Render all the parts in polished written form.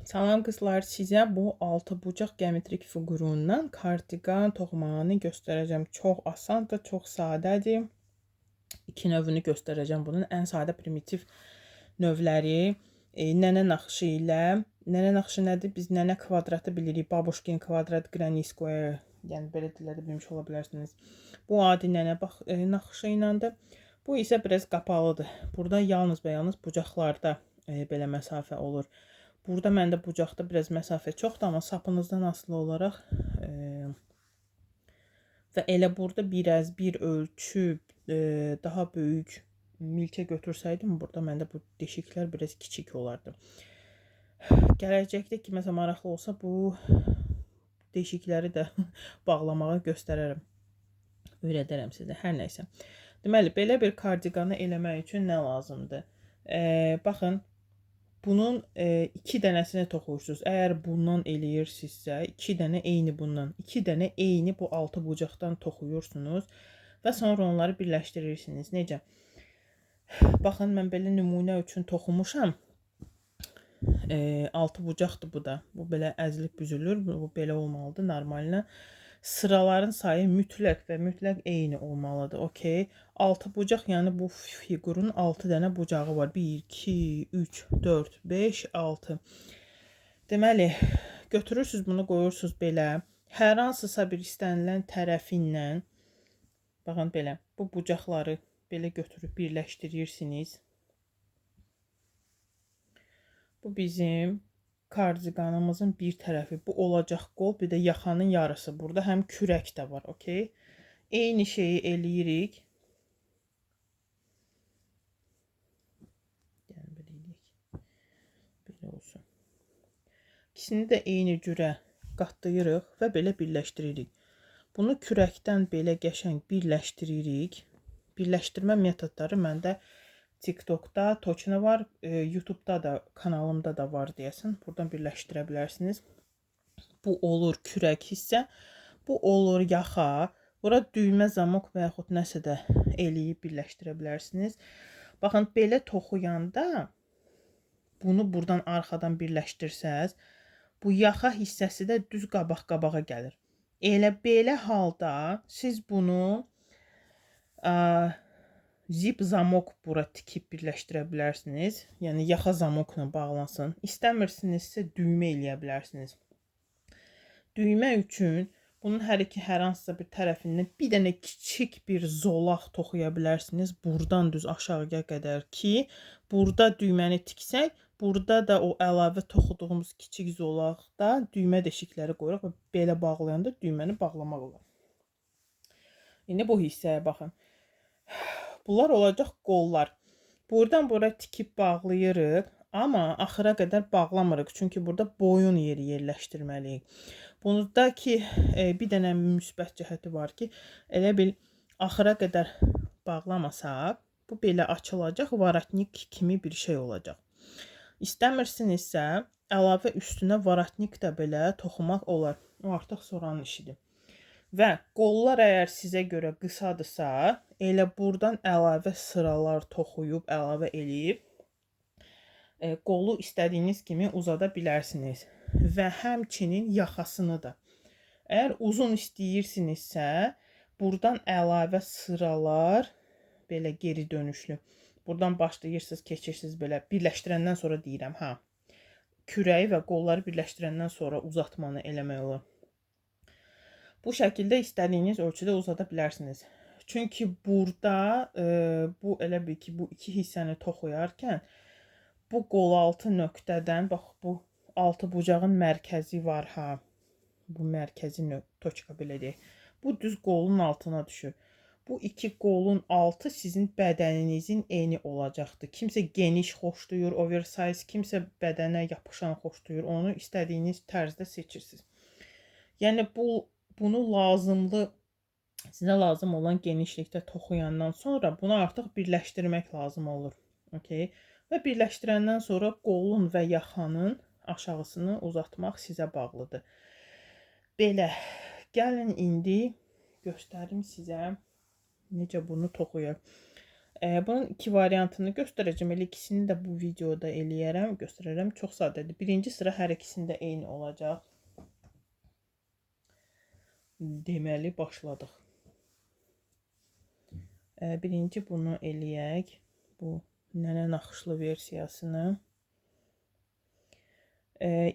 Salam qızlar, sizə bu 6 bucaq geometrik fiqurundan kardigan toxumağını göstərəcəm. Çox asandır, çox sadədir. İki növünü göstərəcəm bunun. Ən sadə primitiv növləri nənə naxışı ilə. Nənə naxışı nədir? Biz nənə kvadratı bilirik. Babuşkin kvadrat, granny square. Yəni belə dillərdə bilmiş ola bilərsiniz. Bu adi nənə naxışı iləndir. Bu isə biraz qapalıdır. Burada yalnız və yalnız bucaqlarda belə məsafə olur. Burada məndə bucaqda biraz məsafə çoxdur, amma sapınızdan asılı olaraq və elə burada 1:1 ölçüb daha böyük milçə götürsəydim, burada məndə bu deşiklər biraz kiçik olardı. Gələcəkdə ki, məsələn, maraqlı olsa bu deşikləri də bağlamağı göstərərəm. Öyrədərəm sizə, hər nəysə. Deməli, belə bir kardiganı eləmək üçün nə lazımdır? Baxın, bunun 2 dənəsini toxuyursunuz. Əgər bundan eləyirsinizsə, 2 dənə eyni bundan, 2 dənə eyni bu 6 bucaqdan toxuyursunuz və sonra onları birləşdirirsiniz. Necə? Baxın, mən belə nümunə üçün toxumuşam. 6 bucaqdır bu da. Bu belə əzilib büzülür. Bu belə olmalıdır normalna. Sıraların sayı mütləq və mütləq eyni olmalıdır. Okay. 6 bucaq, yəni bu fiqurun 6 dənə bucağı var. 1, 2, 3, 4, 5, 6. Deməli, götürürsünüz bunu, qoyursunuz belə. Hər hansısa bir istənilən tərəfindən, baxın belə, bu bucaqları belə götürüb birləşdirirsiniz. Bu bizim kardiganımızın bir tərəfi. Bu olacaq qol, bir də yaxanın yarısı. Burada həm kürək də var, okey? Eyni şeyi eləyirik. Yəni, belə eləyək. Belə olsun. İkisini də eyni cürə qatlayırıq və belə birləşdiririk. Bunu kürəkdən belə qəşəng birləşdiririk. Birləşdirmə metodları məndə TikTokda, Toçina var, YouTube'da da, kanalımda da var deyəsən. Buradan birləşdirə bilərsiniz. Bu olur kürək hissə, bu olur yaxa. Bura düymə, zamok və yaxud nəsə də eləyib birləşdirə bilərsiniz. Baxın, belə toxuyanda bunu buradan arxadan birləşdirsəz, bu yaxa hissəsi də düz qabaq-qabağa gəlir. Elə belə halda siz bunu zip zamok bura tikib birləşdirə bilərsiniz. Yəni, yaxa zamokla bağlansın. İstəmirsinizsə düymə eləyə bilərsiniz. Düymə üçün bunun hər hansısa bir tərəfindən bir dənə kiçik bir zolaq toxuya bilərsiniz. Buradan düz aşağıya qədər ki, burada düyməni tiksək, burada da o əlavə toxuduğumuz kiçik zolaqda düymə deşikləri qoyuruq və belə bağlayanda düyməni bağlamaq olur. İndi bu hissəyə baxın. Bunlar olacaq qollar. Buradan bura tikib bağlayırıq, amma axıra qədər bağlamırıq. Çünki burada boyun yeri yerləşdirməliyik. Bunda ki, bir dənə müsbət cəhəti var ki, elə bil axıra qədər bağlamasaq, bu belə açılacaq, varatnik kimi bir şey olacaq. İstəmirsinizsə, əlavə üstünə varatnik də belə toxumaq olar. O artıq sonranın işidir. Və qollar əgər sizə görə qısadırsa, elə buradan əlavə sıralar toxuyub, əlavə eləyib, qolu istədiyiniz kimi uzada bilərsiniz. Və həmçinin yaxasını da. Əgər uzun istəyirsinizsə, buradan əlavə sıralar, belə geri dönüşlü. Buradan başlayırsınız, keçirsiniz belə, birləşdirəndən sonra deyirəm, kürəyi və qolları birləşdirəndən sonra uzatmanı eləmək olur. Bu şəkildə istədiyiniz ölçüdə uzada bilərsiniz. Çünki burada bu elə bil ki, bu iki hissəni toxuyarkən bu qol altı nöqtədən, bax bu 6 bucağın mərkəzi var Bu mərkəzi toçka belə deyək. Bu düz qolun altına düşür. Bu iki qolun altı sizin bədəninizin eyni olacaqdır. Kimsə geniş xoşlayır, oversize, kimsə bədənə yapışan xoşlayır. Onu istədiyiniz tərzdə seçirsiniz. Yəni bunu sizə lazım olan genişlikdə toxuyandan sonra bunu artıq birləşdirmək lazım olur. Okay? Və birləşdirəndən sonra qolun və yaxanın aşağısını uzatmaq sizə bağlıdır. Belə, gəlin indi göstərim sizə necə bunu toxuyaq. Bunun iki variantını göstərəcəm. Elə ikisini də bu videoda eləyərəm, göstərərəm. Çox sadədir. Birinci sıra hər ikisində eyni olacaq. Deməli, başladıq. Birinci bunu eləyək. Bu nənə naxışlı versiyasını.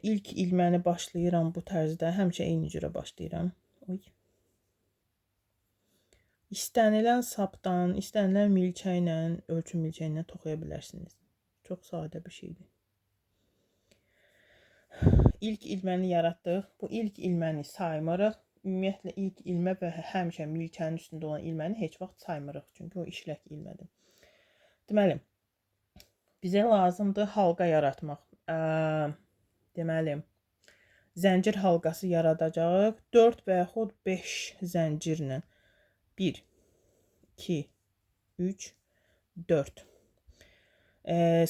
İlk ilməni başlayıram bu tərzdə. Həmişə eyni cürə başlayıram. Oy. İstənilən sapdan, istənilən milçəklə, ölçü milçəklə toxuya bilərsiniz. Çox sadə bir şeydir. İlk ilməni yaratdıq. Bu ilk ilməni saymırıq. Ümumiyyətlə ilk ilmə və həmişə milçənin üstündə olan ilməni heç vaxt saymırıq. Çünki o işlək ilmədir. Deməli, bizə lazımdır halqa yaratmaq. Deməli, zəncir halqası yaradacağıq. 4 və yaxud 5 zəncirlə. 1, 2, 3, 4.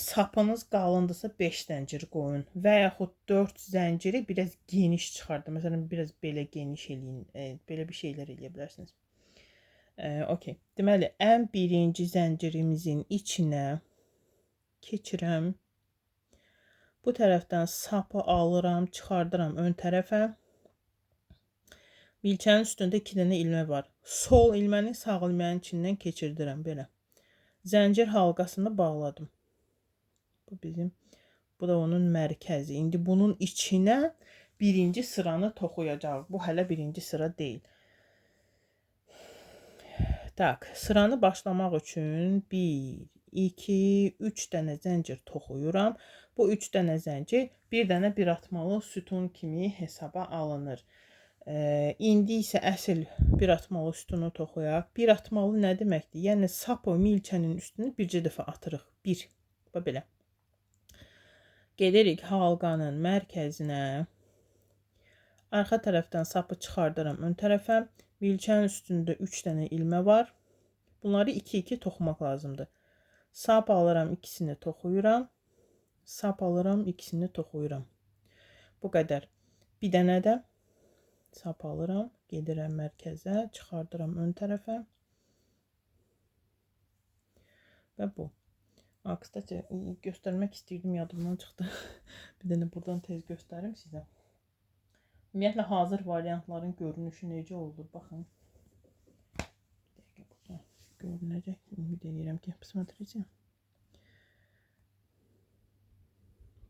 Sapınız qalındırsa 5 zəncir qoyun və yaxud 4 zənciri biraz geniş çıxardım. Məsələn, biraz belə geniş eləyin. Belə bir şeylər eləyə bilərsiniz. Okay. Deməli, ən birinci zəncirimizin içinə keçirəm. Bu tərəfdən sapı alıram, çıxardıram ön tərəfə. Milçənin üstündə 2 dənə ilmə var. Sol ilməni sağ ilmənin içindən keçirdirəm belə. Zəncir halqasını bağladım. Bu da onun mərkəzi. İndi bunun içinə birinci sıranı toxuyacaq. Bu hələ birinci sıra deyil. Tak, sıranı başlamaq üçün 1, 2, 3 dənə zəncir toxuyuram. Bu 3 dənə zəncir bir dənə bir atmalı sütun kimi hesaba alınır. İndi isə əsl bir atmalı sütunu toxuyaq. Bir atmalı nə deməkdir? Yəni sap o milçənin üstünü bircə dəfə atırıq. 1. Belə. Gedirik halqanın mərkəzinə. Arxa tərəfdən sapı çıxardıram ön tərəfə. Milçənin üstündə 3 dənə ilmə var. Bunları 2-2 toxumaq lazımdır. Sap alıram, ikisini toxuyuram. Sap alıram, ikisini toxuyuram. Bu qədər. Bir dənə də sap alıram, gedirəm mərkəzə, çıxardıram ön tərəfə. Və bu. Kısaca göstərmək istəyirdim, yadımdan çıxdı. Bir dənə buradan tez göstərim sizə. Ümumiyyətlə, hazır variantların görünüşü necə olur? Baxın. Burada görünəcək. Ümid edirəm ki, посмотрите.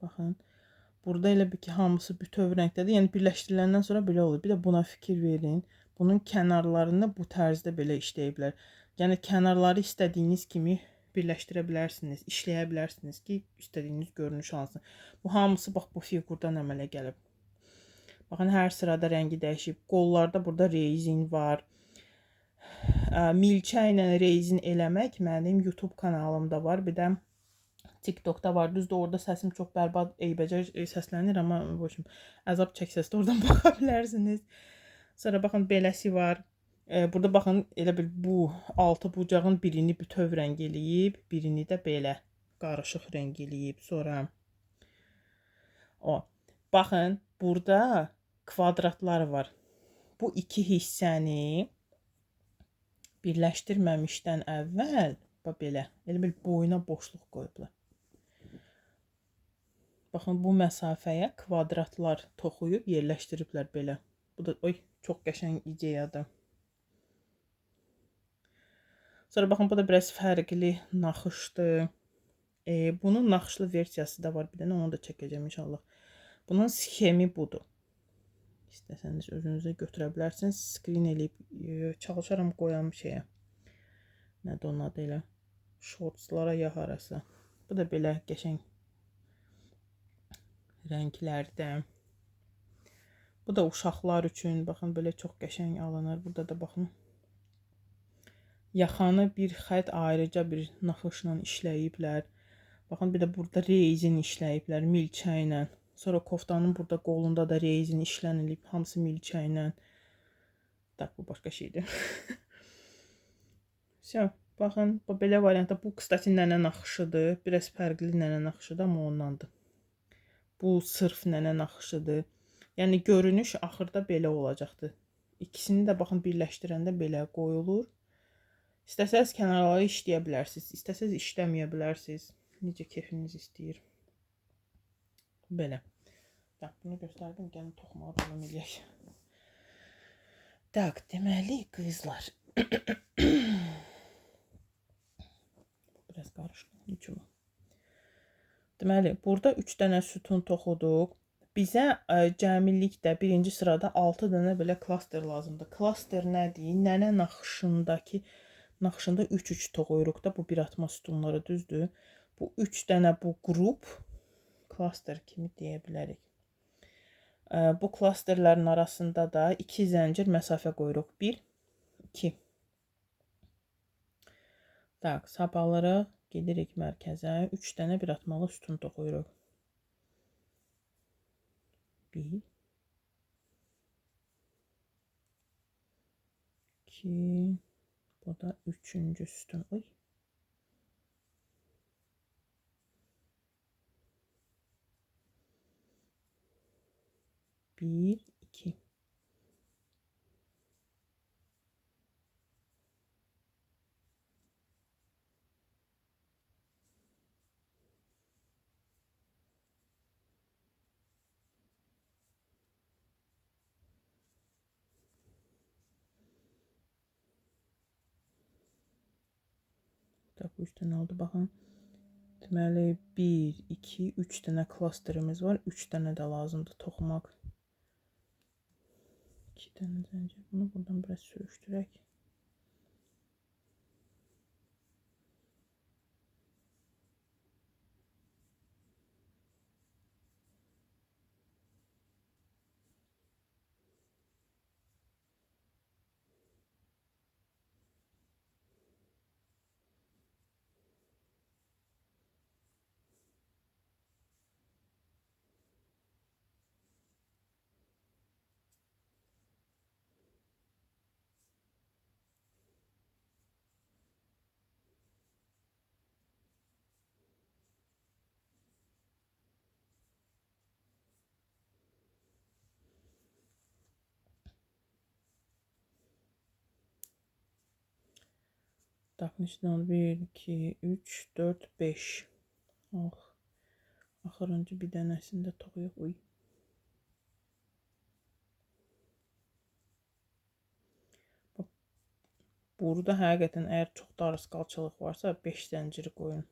Baxın. Burada elə bir ki, hamısı bütöv rəngdədir. Yəni, birləşdiriləndən sonra belə olur. Bir də buna fikir verin. Bunun kənarlarını bu tərzdə belə işləyiblər. Yəni, kənarları istədiyiniz kimi birləşdirə bilərsiniz, işləyə bilərsiniz ki, istədiyiniz görünüş alsın. Bu hamısı, bax, bu fiqurdan əmələ gəlib. Baxın, hər sırada rəngi dəyişib. Qollarda burada rezin var. Milçə ilə rezin eləmək mənim YouTube kanalımda var. Bir də TikTok'da var. Düzdür, orada səsim çox bərbad, eybəcər səslənir, amma boşum, əzab çəksəz də oradan baxa bilərsiniz. Sonra baxın, beləsi var. Burada baxın, elə bil bu altı bucağın birini bütöv rəng eləyib, birini də belə qarışıq rəng eləyib. Sonra baxın, burada kvadratlar var. Bu iki hissəni birləşdirməmişdən əvvəl belə, elə bil boyuna boşluq qoyublar. Baxın, bu məsafəyə kvadratlar toxuyub, yerləşdiriblər belə. Bu da çox qəşəng ideyadır. Sonra baxın, bu da biraz fərqli naxışdır. Bunun naxışlı versiyası da var. Bir dənə onu da çəkəcəm inşallah. Bunun sxemi budur. İstəsəniz özünüzə götürə bilərsiniz. Screen eləyib çalışaram qoyam şeyə. Nədir onun adı elə? Shortslara yağ arası. Bu da belə qəşəng rənglərdə. Bu da uşaqlar üçün, baxın, belə çox qəşəng alınır. Burada da baxın. Yaxanı bir xətt ayrıca bir naxışla işləyiblər. Baxın, bir də burada rezin işləyiblər milçə ilə. Sonra koftanın burada qolunda da rezin işlənilib, hamısı milçə ilə. Tak, bu başqa şeydir. Baxın, belə variantda bu kıstati nənə naxışıdır. Biraz fərqli nənə naxışıdır, amma ondandır. Bu sırf nənə naxışıdır. Yəni, görünüş axırda belə olacaqdır. İkisini də baxın, birləşdirəndə belə qoyulur. İstəsəz kənarları işləyə bilərsiniz, istəsəz işləməyə bilərsiniz. Necə keyfiniz istəyir. Belə. Bax, bunu göstərdim, gəlin toxumağı davam eləyək. Tak, deməli qızlar. Biraz qarışdı, niçin? Deməli, burada 3 dənə sütun toxuduq. Bizə cəmilikdə birinci sırada 6 dənə belə klaster lazımdır. Klaster nədir? Nənə naxışında 3-3 toxuyuruq da bu bir atma sütunları, düzdür? Bu 3 dənə bu qrup klaster kimi deyə bilərik. Bu klasterlərin arasında da 2 zəncir məsafə qoyuruq. 1, 2. Tak, sapalırıq, gedirik mərkəzə. 3 dənə bir atmalı sütun toxuyuruq. 1, 2, bu da 3-cü sütun. Oy. 1, 2. Tak, 3 dənə oldu, baxın. Deməli, 1, 2, 3 dənə klasterimiz var. 3 dənə də lazımdır toxumaq. 2 dənə zəncir. Bunu buradan biraz sürüşdürək. Takmışdan 1, 2, 3, 4, 5. Axırıncı bir dənəsində toxuyuq. Uy. Burada həqiqətən əgər çox darısqalçılıq varsa 5 zənciri qoyun.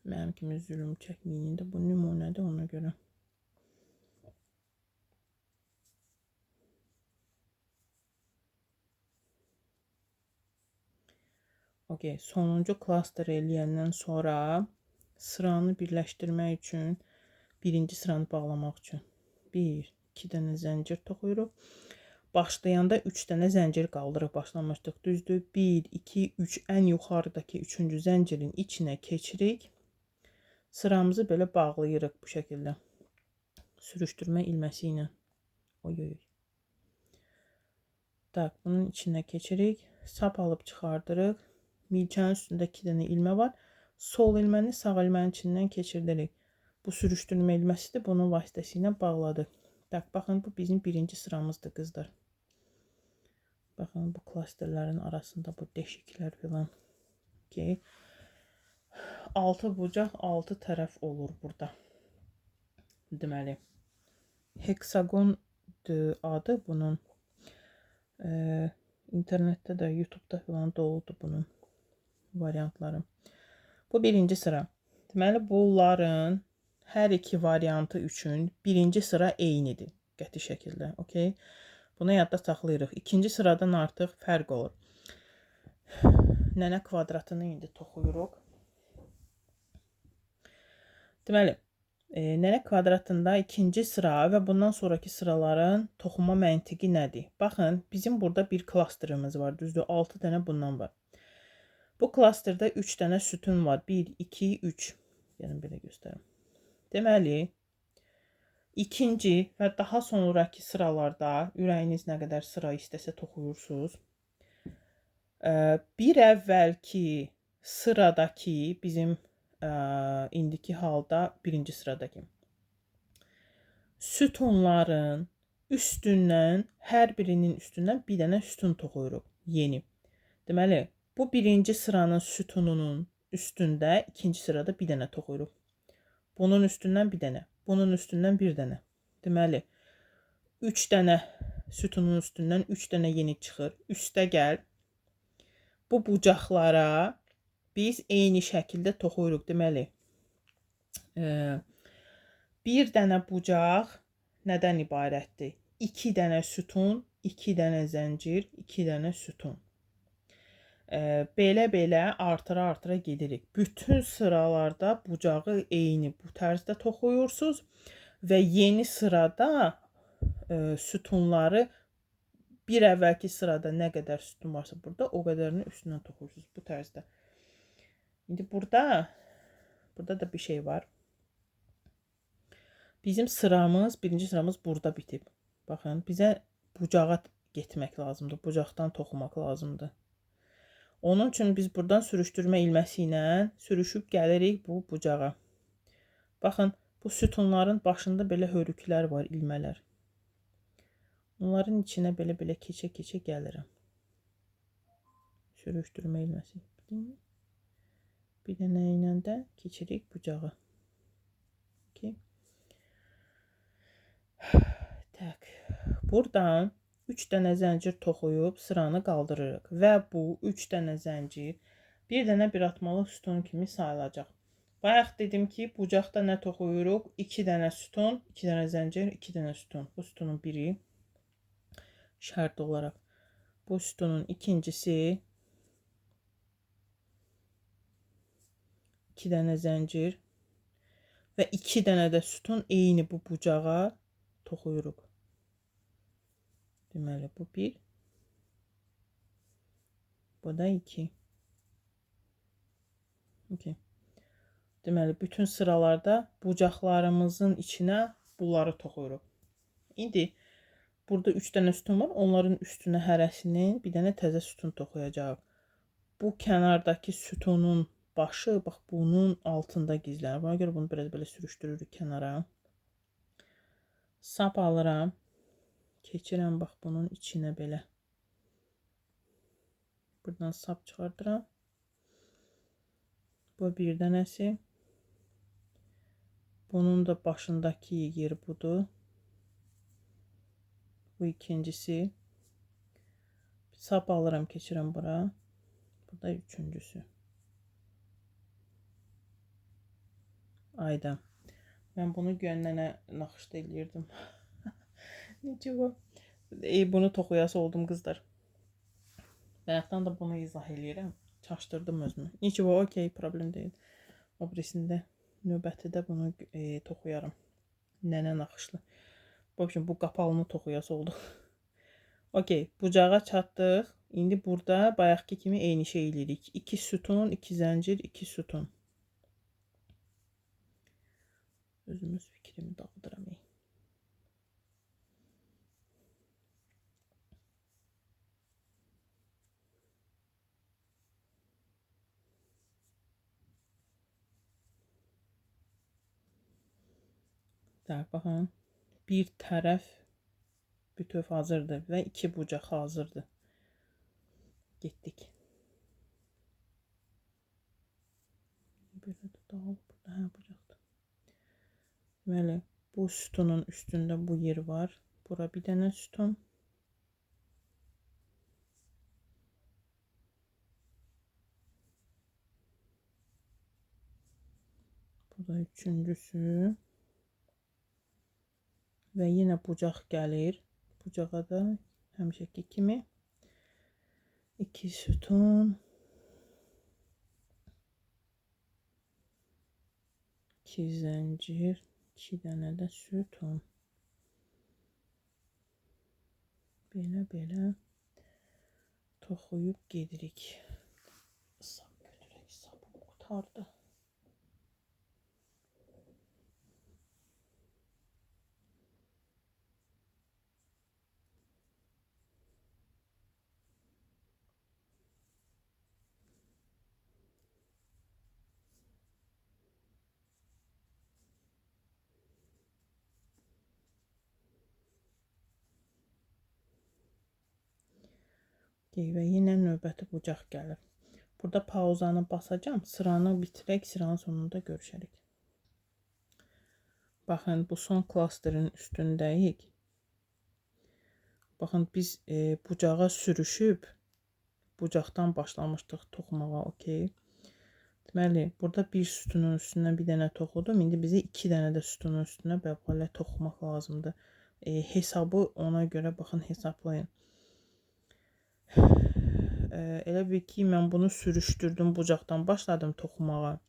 Mənim kimi zülüm çəkməyin də, bu nümunədir ona görə. Okay, sonuncu klaster eləyəndən sonra sıranı birləşdirmək üçün, birinci sıranı bağlamaq üçün 1, 2 dənə zəncir toxuyuruq. Başlayanda 3 dənə zəncir qaldırıb başlamışdıq, düzdür? 1, 2, 3, ən yuxarıdakı 3-cü zəncirin içinə keçirik. Sıramızı belə bağlayırıq bu şəkildə. Sürüşdürmə ilməsi ilə. Oy, oy. Tak, bunun içinə keçirik. Sap alıb çıxardırıq. Milçənin üstündə 2 dənə ilmə var. Sol ilməni sağ ilmənin içindən keçirdirik. Bu sürüşdürmə ilməsidir. Bunun vasitəsilə bağladıq. Tak, baxın, bu bizim birinci sıramızdır, qızlar. Baxın, bu klasterlərin arasında bu deşiklər filan. Okay. 6 bucaq, 6 tərəf olur burada. Deməli, heksagon adı bunun. İnternetdə də, YouTube'da filan doludur bunun variantları. Bu birinci sıra. Deməli, bunların hər iki variantı üçün birinci sıra eynidir. Qəti şəkildə. Okay. Bunu yadda saxlayırıq. İkinci sıradan artıq fərq olur. Nənə kvadratını indi toxuyuruq. Deməli, nənə kvadratında ikinci sıra və bundan sonraki sıraların toxuma məntiqi nədir? Baxın, bizim burada bir klasterimiz var, düzdür? 6 dənə bundan var. Bu klasterdə 3 dənə sütun var. 1, 2, 3. Gəlin belə göstərim. Deməli, ikinci və daha sonraki sıralarda ürəyiniz nə qədər sıra istəsə toxuyursunuz. Bir əvvəlki sıradakı bizim indiki halda birinci sıradakı sütunların üstündən, hər birinin üstündən bir dənə sütun toxuyuruq. Yeni. Deməli, bu birinci sıranın sütununun üstündə ikinci sırada bir dənə toxuyuruq. Bunun üstündən bir dənə, bunun üstündən bir dənə. Deməli, 3 dənə sütunun üstündən 3 dənə yeni çıxır. Üstə gəl. Bu bucaqlara biz eyni şəkildə toxuyuruq. Deməli, bir dənə bucaq nədən ibarətdir? 2 dənə sütun, 2 dənə zəncir, 2 dənə sütun. Belə artıra gedirik. Bütün sıralarda bucağı eyni bu tərzdə toxuyursunuz və yeni sırada sütunları bir əvvəlki sırada nə qədər sütun varsa burada o qədərini üstündən toxuyursunuz bu tərzdə. İndi burada da bir şey var. Bizim sıramız, birinci sıramız burada bitib. Baxın, bizə bucağa getmək lazımdır. Bucaqdan toxumaq lazımdır. Onun üçün biz buradan sürüşdürmə ilməsi ilə sürüşüb gəlirik bu bucağa. Baxın, bu sütunların başında belə hörüklər var, ilmələr. Onların içinə belə keçə gəlirəm. Sürüşdürmə ilməsi. Bir dənə ilə də keçirik bucağa. Tak. Buradan 3 dənə zəncir toxuyub sıranı qaldırırıq və bu 3 dənə zəncir bir dənə bir atmalı sütun kimi sayılacaq. Bayaq dedim ki, bucaqda nə toxuyuruq? 2 dənə sütun, 2 dənə zəncir, 2 dənə sütun. Bu sütunun biri şərt olaraq. Bu sütunun ikincisi 2 dənə zəncir və 2 dənə də sütun eyni bu bucağa toxuyuruq. Deməli, bu 1. Bu da 2. Okay. Deməli, bütün sıralarda bucaqlarımızın içinə bunları toxuyuruq. İndi burada 3 dənə sütun var. Onların üstünə hərəsinin bir dənə təzə sütun toxuyacaq. Bu kənardakı sütunun başı bax bunun altında gizlənir. Buna görə bunu biraz belə sürüşdürürük kənara. Sap alıram. Keçirəm bax bunun içinə belə. Buradan sap çıxardıram. Bu bir dənəsi. Bunun da başındakı yer budur. Bu ikincisi. Sap alıram, keçirəm bura. Bu da üçüncüsü. Ayda. Mən bunu güyəndə naxışda eləyirdim. Necə bu? Bunu toxuyası oldum qızlar. Bayaqdan da bunu izah eləyirəm. Çaşdırdım özümü. Necə bu? Okey, problem deyil. O birisində növbətidə bunu toxuyaram. Nənə naxışlı. Bu qapalını toxuyası olduq. Okey, bucağa çatdıq. İndi burada bayaqki kimi eyni şey eləyirik. 2 sütun, 2 zəncir, 2 sütun. Özümüz fikrimi dağıdıram. Baxın, bir tərəf bütöv hazırdır və 2 bucaq hazırdır. Getdik. Belə də dağılıb burada, hə, bucaqdır. Deməli, bu sütunun üstündə bu yer var. Bura bir dənə sütun. Bu da üçüncüsü. Və yenə bucaq gəlir. Bucağa da həmişəki kimi 2 sütun, 2 zəncir, 2 dənə də sütun. Belə toxuyub gedirik. Sap götürək, sapım qutardı. Okay, və yenə növbəti bucaq gəlir. Burada pauzanı basacağım. Sıranı bitirək, sıranın sonunda görüşərik. Baxın, bu son klasterin üstündəyik. Baxın, biz bucağa sürüşüb, bucaqdan başlamışdıq toxumağa, okey. Deməli, burada bir sütunun üstündən bir dənə toxudum. İndi bizə 2 dənə də sütunun üstünə belə toxumaq lazımdır. Hesabı ona görə baxın, hesablayın. Elə bir ki, mən bunu sürüşdürdüm, bucaqdan başladım toxumağa.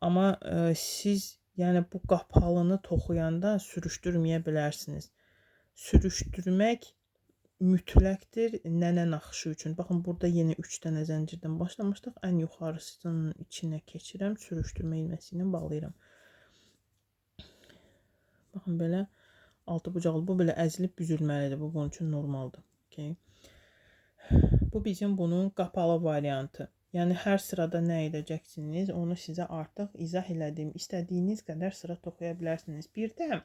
Amma siz, yəni bu qapalını toxuyanda sürüşdürməyə bilərsiniz. Sürüşdürmək mütləqdir nənə naxışı üçün. Baxın, burada yenə 3 dənə zəncirdən başlamışdıq. Ən yuxarısının içinə keçirəm, sürüşdürmə ilməsi ilə bağlayıram. Baxın, belə altı bucaqlı, bu belə əzilib büzülməlidir. Bu bunun üçün normaldır. Okay. Bu bizim bunun qapalı variantı. Yəni hər sırada nə edəcəksiniz, onu sizə artıq izah elədim. İstədiyiniz qədər sıra toxuya bilərsiniz. Bir də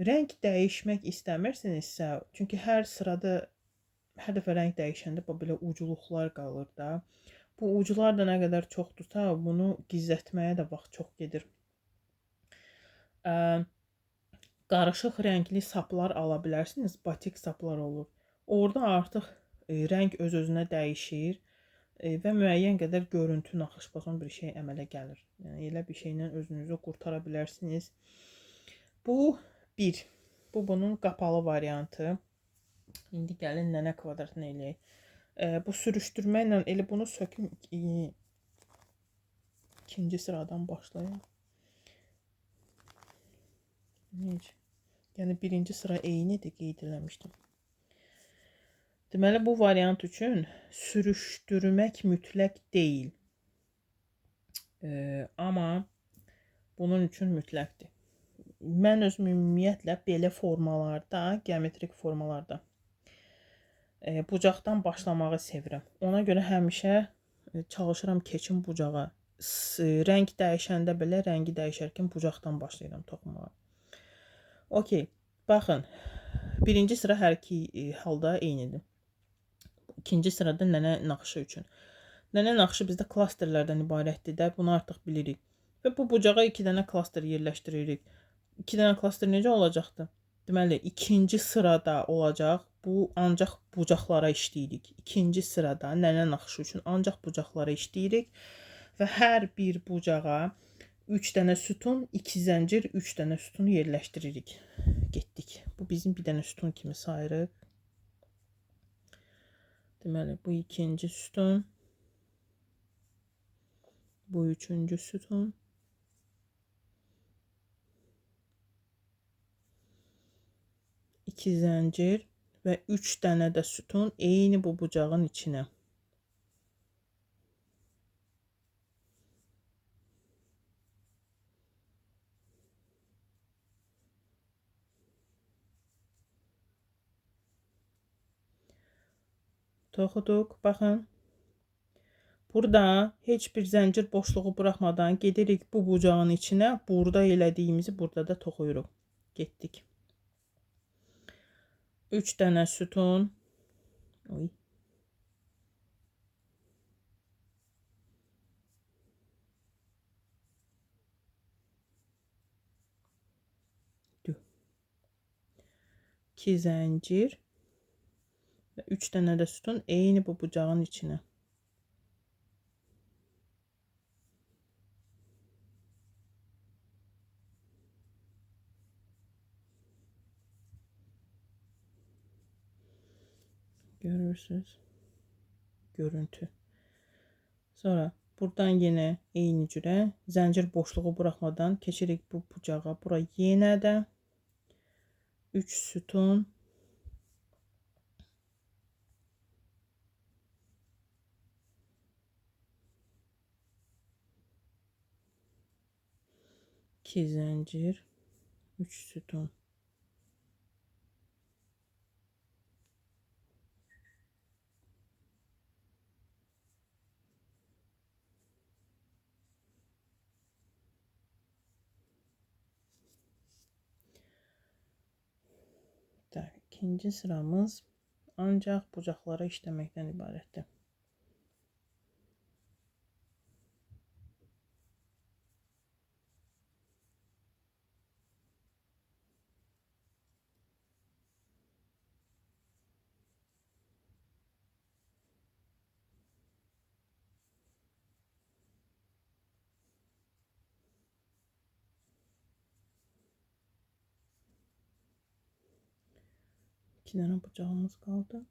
rəng dəyişmək istəmirsinizsə, çünki hər sırada hər dəfə rəng dəyişəndə belə ucluqlar qalır da. Bu uclar da nə qədər çoxdursa, bunu gizlətməyə də vaxt çox gedir. Qarışıq rəngli saplar ala bilərsiniz, batik saplar olur. Orada artıq rəng öz-özünə dəyişir və müəyyən qədər görüntü naxış basan bir şey əmələ gəlir. Yəni elə bir şeylə özünüzü qurtara bilərsiniz. Bu bir. Bu bunun qapalı variantı. İndi gəlin nənə kvadratını eləyək. Bu sürüşdürməklə elə bunu söküm. İkinci sıradan başlayaq. Necə? Yəni birinci sıra eynidir, qeyd eləmişdim. Deməli, bu variant üçün sürüşdürmək mütləq deyil. Amma bunun üçün mütləqdir. Mən özüm ümumiyyətlə belə formalarda, geometrik formalarda bucaqdan başlamağı sevirəm. Ona görə həmişə çalışıram keçim bucağa. Rəng dəyişəndə belə rəngi dəyişərkən bucaqdan başlayıram toxumağa. Okey, baxın. Birinci sıra hər iki halda eynidir. İkinci sırada nənə naxışı üçün. Nənə naxışı bizdə klasterlərdən ibarətdir də, bunu artıq bilirik. Və bu bucağa 2 dənə klaster yerləşdiririk. 2 dənə klaster necə olacaqdı? Deməli, ikinci sırada olacaq. Bu ancaq bucaqlara işləyirik. İkinci sırada nənə naxışı üçün ancaq bucaqlara işləyirik. Və hər bir bucağa 3 dənə sütun, 2 zəncir, 3 dənə sütun yerləşdiririk. Getdik. Bu bizim bir dənə sütun kimi sayırıq. Deməli, bu ikinci sütun. Bu üçüncü sütun. İki zəncir və 3 dənə də sütun eyni bu bucağın içinə. Toxuduq, baxın. Burada heç bir zəncir boşluğu buraxmadan gedirik bu bucağın içinə. Burada elədiyimizi burada da toxuyuruq. Getdik. 3 dənə sütun. Oy. İki zəncir və 3 dənə də sütun eyni bu bucağın içinə. Görürsünüz. Görüntü. Sonra buradan yenə eyni cürə zəncir boşluğu buraxmadan keçirik bu bucağa. Bura yenə də 3 sütun. İki zəncir, 3 sütun. İkinci sıramız ancaq bucaqlara işləməkdən ibarətdir. İki dənə bucağımız qaldı.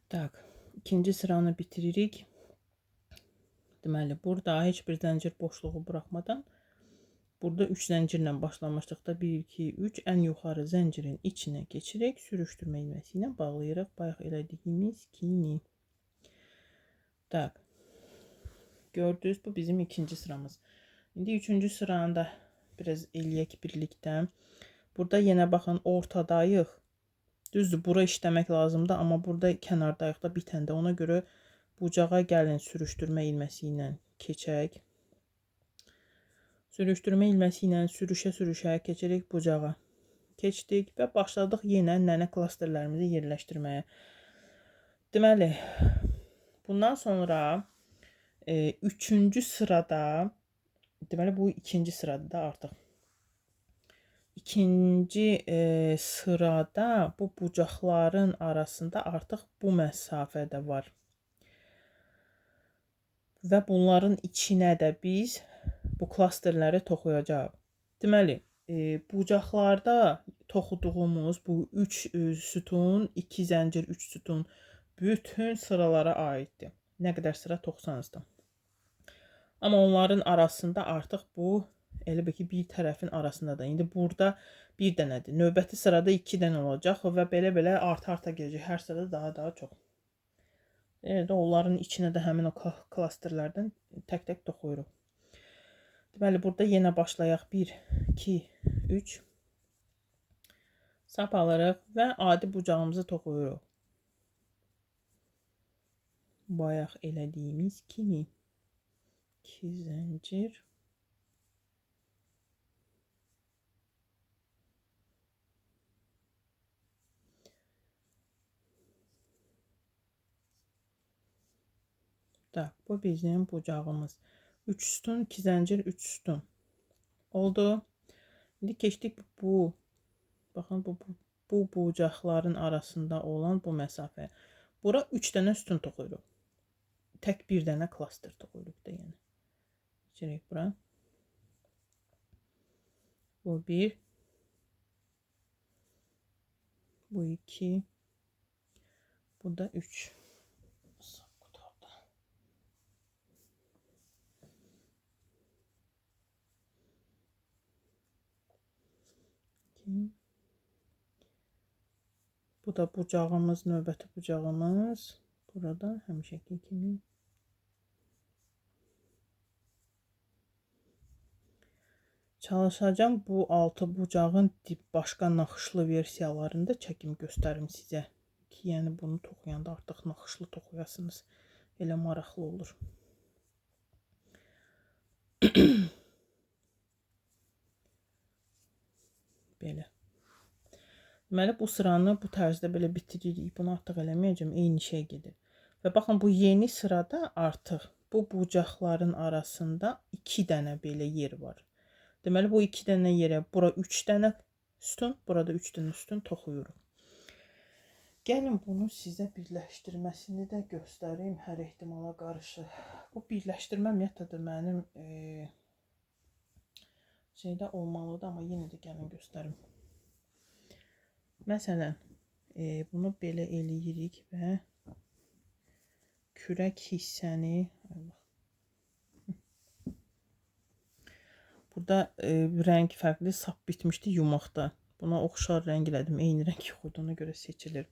Tak, ikinci sıranı bitiririk. Deməli, burada heç bir zəncir boşluğu buraxmadan burada 3 zəncirlə başlamışdıqda 1, 2, 3 ən yuxarı zəncirin içinə keçirək, sürüşdürmə ilməsi ilə bağlayırıq. Bayaq elədiyimiz kimi. Tak, gördünüz, bu bizim ikinci sıramız. İndi üçüncü sıranı da biraz eləyək birlikdə. Burada yenə baxın, ortadayıq. Düzdür, bura işləmək lazımdır, amma burada kənardayıq da bitəndə. Ona görə bucağa gəlin, sürüşdürmə ilməsi ilə keçək. Sürüşdürmə ilməsi ilə sürüşə-sürüşə keçirik bucağa. Keçdik və başladıq yenə nənə klasterlərimizi yerləşdirməyə. Deməli, bundan sonra üçüncü sırada, deməli bu ikinci sırada da artıq. İkinci sırada bu bucaqların arasında artıq bu məsafədə var. Və bunların içinə də biz bu klasterləri toxuyacağıq. Deməli, bucaqlarda toxuduğumuz bu 3 sütun, 2 zəncir, 3 sütun bütün sıralara aiddir. Nə qədər sıra toxusanızdır. Amma onların arasında artıq bu elə bir ki, bir tərəfin arasındadır. İndi burada bir dənədir. Növbəti sırada 2 dənə olacaq və belə-belə arta-arta gələcək. Hər sırada daha çox. Evet, onların içinə də həmin o klasterlərdən tək-tək toxuyuruq. Deməli, burada yenə başlayaq. 1, 2, 3. Sap alırıq və adi bucağımızı toxuyuruq. Bayaq elədiyimiz kimi. 2 zəncir. Tak, bu bizim bucağımız. 3 sütun, 2 zəncir, 3 sütun. Oldu. İndi keçdik bu. Baxın, bu bucaqların arasında olan bu məsafə. Bura 3 dənə sütun toxuyuruq. Tək bir dənə klaster toxuyuruq da yəni. Keçirik bura. Bu 1. Bu 2. Bu da 3. Bu da bucağımız, növbəti bucağımız. Burada həmişəki kimi. Çalışacağım bu 6 bucağın başqa naxışlı versiyalarında çəkim göstərim sizə. Ki, yəni bunu toxuyanda artıq naxışlı toxuyasınız. Elə maraqlı olur. Belə. Deməli, bu sıranı bu tərzdə belə bitiririk. Bunu artıq eləməyəcəm. Eyni şey gedir. Və baxın, bu yeni sırada artıq bu bucaqların arasında 2 dənə belə yer var. Deməli, bu 2 dənə yerə bura 3 dənə sütun, burada 3 dənə sütun toxuyuruq. Gəlin bunu sizə birləşdirməsini də göstərim hər ehtimala qarşı. Bu birləşdirmə metodu mənim şeydə olmalıdır, amma yenə də gəlin göstərim. Məsələn, bunu belə eləyirik və kürək hissəni burada rəng fərqli, sap bitmişdi yumaqda. Buna oxşar rəng elədim. Eyni rəng yox idi, ona görə seçilir.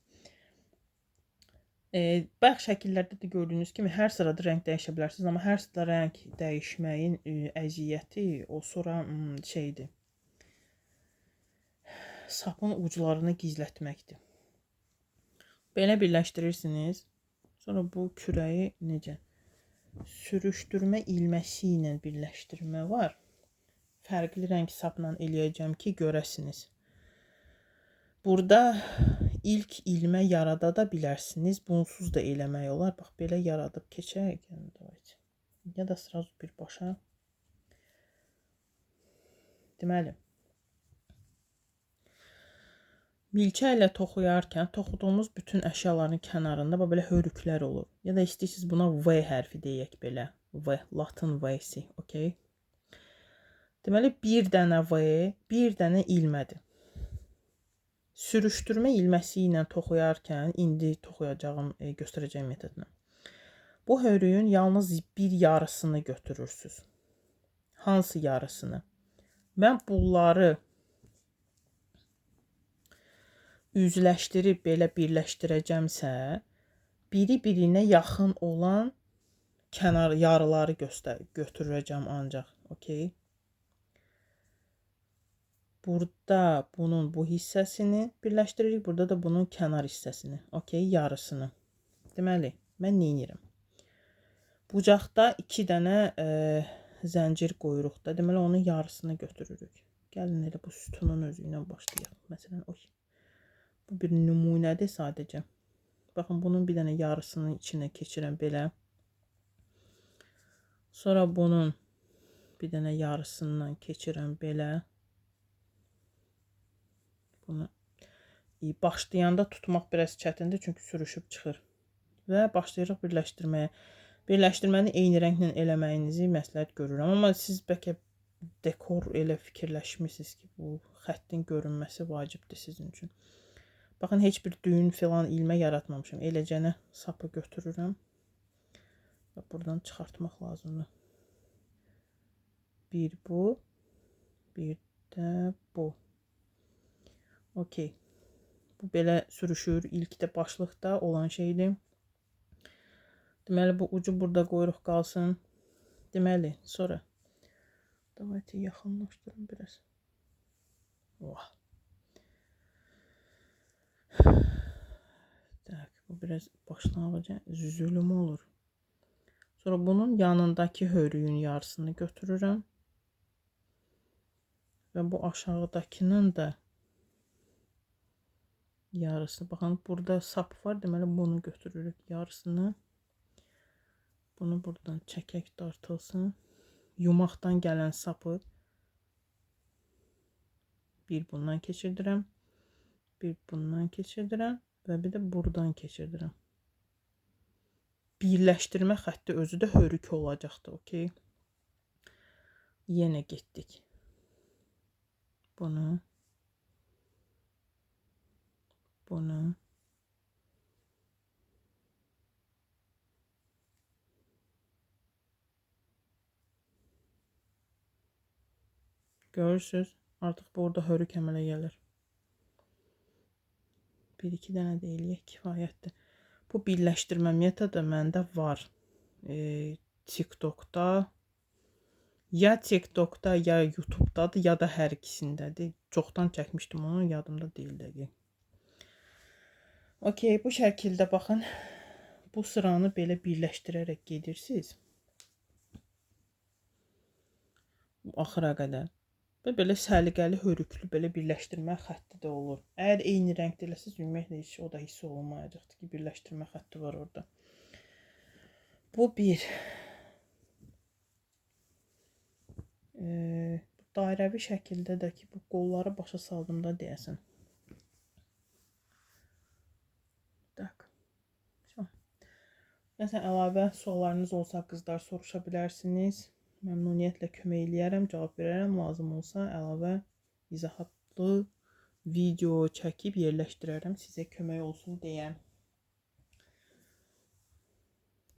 Bayaq şəkillərdə də gördüyünüz kimi hər sırada rəng dəyişə bilərsiniz, amma hər sırada rəng dəyişməyin əziyyəti o sonra şeydir. Sapın uclarını gizlətməkdir. Belə birləşdirirsiniz. Sonra bu kürəyi necə sürüşdürmə ilməsi ilə birləşdirmə var. Fərqli rəng sapla eləyəcəm ki, görəsiniz. Burada ilk ilmə yarada da bilərsiniz. Bunsuz da eləmək olar. Bax, belə yaradıb keçək. Ya da sırası birbaşa. Deməli, milçə ilə toxuyarkən toxuduğumuz bütün əşyaların kənarında belə hörüklər olur. Ya da istəyirsiniz buna V hərfi deyək belə. V, Latin V-si, okey? Deməli, bir dənə V, bir dənə ilmədir. Sürüşdürmə ilməsi ilə toxuyarkən, indi toxuyacağım, göstərəcəyim metodla. Bu hörüyün yalnız bir yarısını götürürsünüz. Hansı yarısını? Mən bunları üzləşdirib belə birləşdirəcəmsə, biri-birinə yaxın olan kənar yarıları götürəcəm ancaq, okey? Burada bunun bu hissəsini birləşdiririk. Burada da bunun kənar hissəsini. Okey, yarısını. Deməli, mən nə edirəm? Bucaqda 2 dənə zəncir qoyuruq da. Deməli, onun yarısını götürürük. Gəlin elə bu sütunun özü ilə başlayaq. Məsələn, bu bir nümunədir sadəcə. Baxın, bunun bir dənə yarısını içinə keçirəm belə. Sonra bunun bir dənə yarısından keçirəm belə. Bunu başlayanda tutmaq biraz çətindir, çünki sürüşüb çıxır. Və başlayırıq birləşdirməyə. Birləşdirməni eyni rənglə eləməyinizi məsləhət görürəm. Amma siz bəlkə dekor elə fikirləşmişsiniz ki, bu xəttin görünməsi vacibdir sizin üçün. Baxın, heç bir düyün filan ilmə yaratmamışam. Eləcənə sapı götürürəm. Və buradan çıxartmaq lazımdır. Bir bu, bir də bu. Okey. Bu belə sürüşür. İlk də başlıqda olan şeydir. Deməli, bu ucu burada qoyuruq qalsın. Deməli, sonra. Davайте yaxınlaşdırım biraz. Oh. Tak, bu biraz başlanğıca zülüm olur. Sonra bunun yanındakı hörüyün yarısını götürürəm. Və bu aşağıdakının da yarısı. Baxın, burada sap var. Deməli, bunu götürürük yarısını. Bunu buradan çəkək dartılsın. Yumaqdan gələn sapı bir bundan keçirdirəm. Bir bundan keçirdirəm. Və bir də buradan keçirdirəm. Birləşdirmə xətti özü də hörük olacaqdır. Okey. Yenə getdik. Bunu. Bunu. Görürsünüz. Artıq burada hörük əmələ gəlir. Bir-iki dənə də eləyək, kifayətdir. Bu birləşdirmə metodu məndə var. TikTokda. Ya TikTokda, ya YouTube'dadır, ya da hər ikisindədir. Çoxdan çəkmişdim onu, yadımda deyil dəqiq. Okey, bu şəkildə baxın. Bu sıranı belə birləşdirərək gedirsiniz. Axıra qədər. Və belə səliqəli, hörüklü belə birləşdirmə xətti də olur. Əgər eyni rəngdə eləsəz, ümumiyyətlə heç o da hiss olunmayacaqdır ki, birləşdirmə xətti var orada. Bu bir. Dairəvi şəkildə də ki, bu qolları başa saldım da deyəsən. Məsələn, əlavə suallarınız olsa qızlar soruşa bilərsiniz. Məmnuniyyətlə kömək eləyərəm, cavab verərəm. Lazım olsa əlavə izahatlı video çəkib yerləşdirərəm sizə kömək olsun deyə.